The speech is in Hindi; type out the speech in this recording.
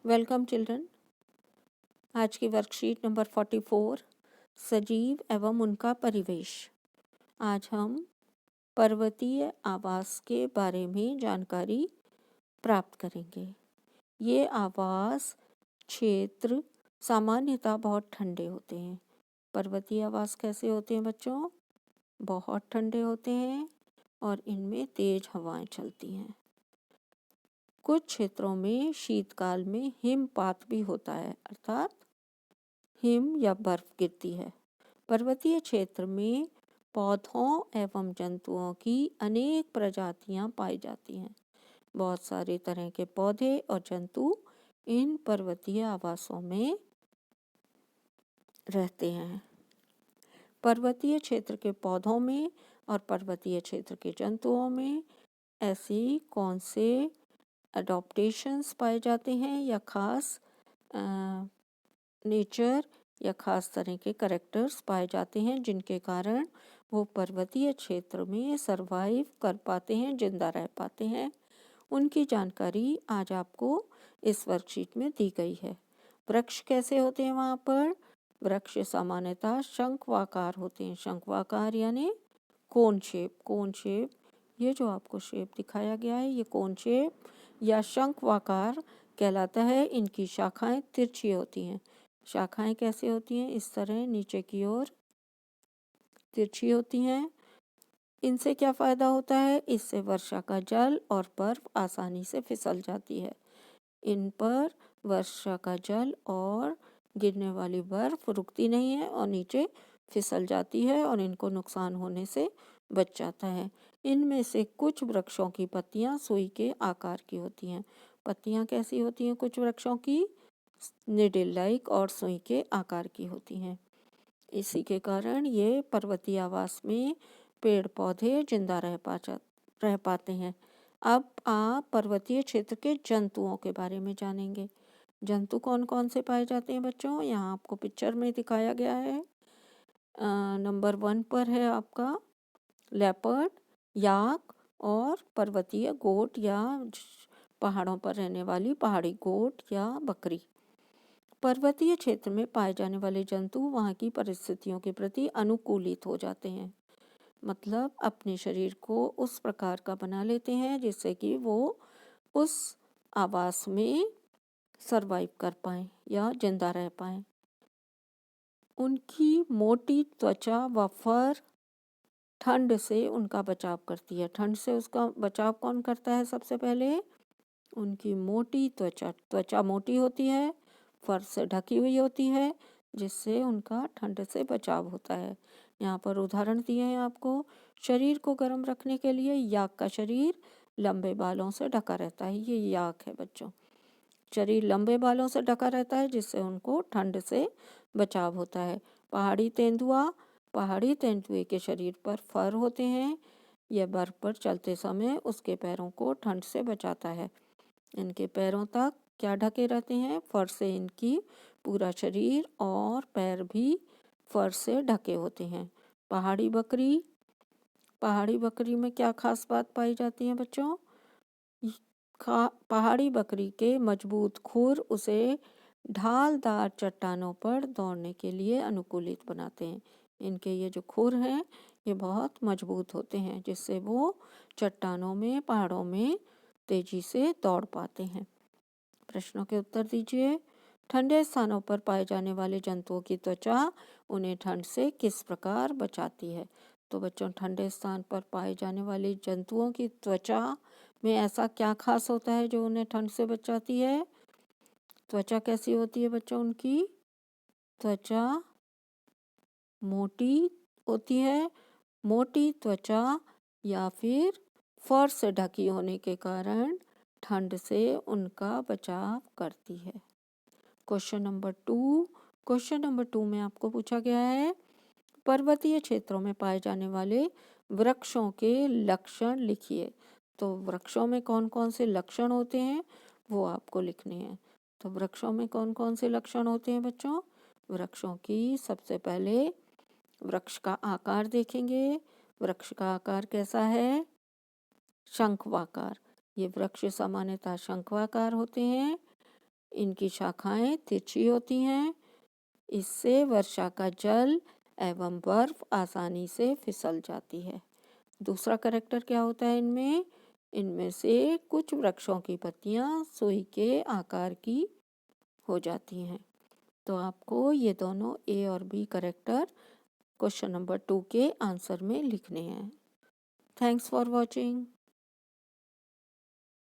Welcome children. आज की वर्कशीट नंबर 44 सजीव एवं उनका परिवेश। आज हम पर्वतीय आवास के बारे में जानकारी प्राप्त करेंगे। ये आवास क्षेत्र सामान्यतः बहुत ठंडे होते हैं। पर्वतीय आवास कैसे होते हैं बच्चों? बहुत ठंडे होते हैं और इनमें तेज हवाएं चलती हैं। कुछ क्षेत्रों में शीतकाल में हिमपात भी होता है, अर्थात हिम या बर्फ गिरती है। पर्वतीय क्षेत्र में पौधों एवं जंतुओं की अनेक प्रजातियां पाई जाती हैं। बहुत सारे तरह के पौधे और जंतु इन पर्वतीय आवासों में रहते हैं। पर्वतीय क्षेत्र के पौधों में और पर्वतीय क्षेत्र के जंतुओं में ऐसी कौन से अडॉप्टेशंस पाए जाते हैं या खास नेचर या खास तरह के करेक्टर्स पाए जाते हैं जिनके कारण वो पर्वतीय क्षेत्र में सरवाइव कर पाते हैं, जिंदा रह पाते हैं। उनकी जानकारी आज आपको इस वर्कशीट में दी गई है। वृक्ष कैसे होते हैं वहाँ पर? वृक्ष सामान्यतः शंक्वाकार होते हैं। शंक्वाकार यानी कोन शेप। ये जो आपको शेप दिखाया गया है ये कोन शेप या शंक्वाकार कहलाता है। इनकी शाखाएं तिरछी होती हैं। शाखाएं कैसे होती हैं? इस तरह नीचे की ओर तिरछी होती हैं। इनसे क्या फ़ायदा होता है? इससे वर्षा का जल और बर्फ आसानी से फिसल जाती है। इन पर वर्षा का जल और गिरने वाली बर्फ रुकती नहीं है और नीचे फिसल जाती है और इनको नुकसान होने से बच जाता है। इनमें से कुछ वृक्षों की पत्तियां सुई के आकार की होती हैं। पत्तियां कैसी होती हैं? कुछ वृक्षों की निडल लाइक और सुई के आकार की होती हैं। इसी के कारण ये पर्वतीय आवास में पेड़ पौधे जिंदा रह पाते हैं। अब आप पर्वतीय क्षेत्र के जंतुओं के बारे में जानेंगे। जंतु कौन कौन से पाए जाते हैं बच्चों? यहाँ आपको पिक्चर में दिखाया गया है। नंबर 1 पर है आपका लेपर्ड, याक और पर्वतीय गोट या पहाड़ों पर रहने वाली पहाड़ी गोट या बकरी। पर्वतीय क्षेत्र में पाए जाने वाले जंतु वहाँ की परिस्थितियों के प्रति अनुकूलित हो जाते हैं, मतलब अपने शरीर को उस प्रकार का बना लेते हैं जिससे कि वो उस आवास में सरवाइव कर पाएँ या जिंदा रह पाएँ। उनकी मोटी त्वचा व फर ठंड से उनका बचाव करती है। ठंड से उसका बचाव कौन करता है? सबसे पहले उनकी मोटी त्वचा मोटी होती है, फर से ढकी हुई होती है, जिससे उनका ठंड से बचाव होता है। यहाँ पर उदाहरण दिए हैं आपको। शरीर को गर्म रखने के लिए याक का शरीर लंबे बालों से ढका रहता है। ये याक है बच्चों। शरीर लंबे बालों से ढका रहता है जिससे उनको ठंड से बचाव होता है। पहाड़ी तेंदुए के शरीर पर फर होते हैं। यह बर्फ पर चलते समय उसके पैरों को ठंड से बचाता है। इनके पैरों तक क्या ढके रहते हैं? फर से इनकी पूरा शरीर और पैर भी फर से ढके होते हैं। पहाड़ी बकरी में क्या खास बात पाई जाती है बच्चों? पहाड़ी बकरी के मजबूत खुर उसे ढालदार चट्टानों पर दौड़ने के लिए अनुकूलित बनाते हैं। इनके ये जो खुर हैं ये बहुत मजबूत होते हैं जिससे वो चट्टानों में, पहाड़ों में तेजी से दौड़ पाते हैं। प्रश्नों के उत्तर दीजिए। ठंडे स्थानों पर पाए जाने वाले जंतुओं की त्वचा उन्हें ठंड से किस प्रकार बचाती है? तो बच्चों, ठंडे स्थान पर पाए जाने वाले जंतुओं की त्वचा में ऐसा क्या खास होता है जो उन्हें ठंड से बचाती है? त्वचा कैसी होती है बच्चों? उनकी त्वचा मोटी होती है। मोटी त्वचा या फिर फर से ढकी होने के कारण ठंड से उनका बचाव करती है। क्वेश्चन नंबर 2 में आपको पूछा गया है पर्वतीय क्षेत्रों में पाए जाने वाले वृक्षों के लक्षण लिखिए। तो वृक्षों में कौन कौन से लक्षण होते हैं वो आपको लिखने हैं। तो वृक्षों में कौन कौन से लक्षण होते हैं बच्चों? वृक्षों की सबसे पहले वृक्ष का आकार देखेंगे। वृक्ष का आकार कैसा है? शंखवाकार। ये वृक्ष सामान्यतः शंखवाकार होते हैं। इनकी शाखाएं तिरछी होती हैं। इससे वर्षा का जल एवं बर्फ आसानी से फिसल जाती है। दूसरा करेक्टर क्या होता है इनमें? इनमें से कुछ वृक्षों की पत्तियां सुई के आकार की हो जाती हैं। तो आपको ये दोनों ए और बी करेक्टर क्वेश्चन नंबर 2 के आंसर में लिखने हैं। Thanks for watching.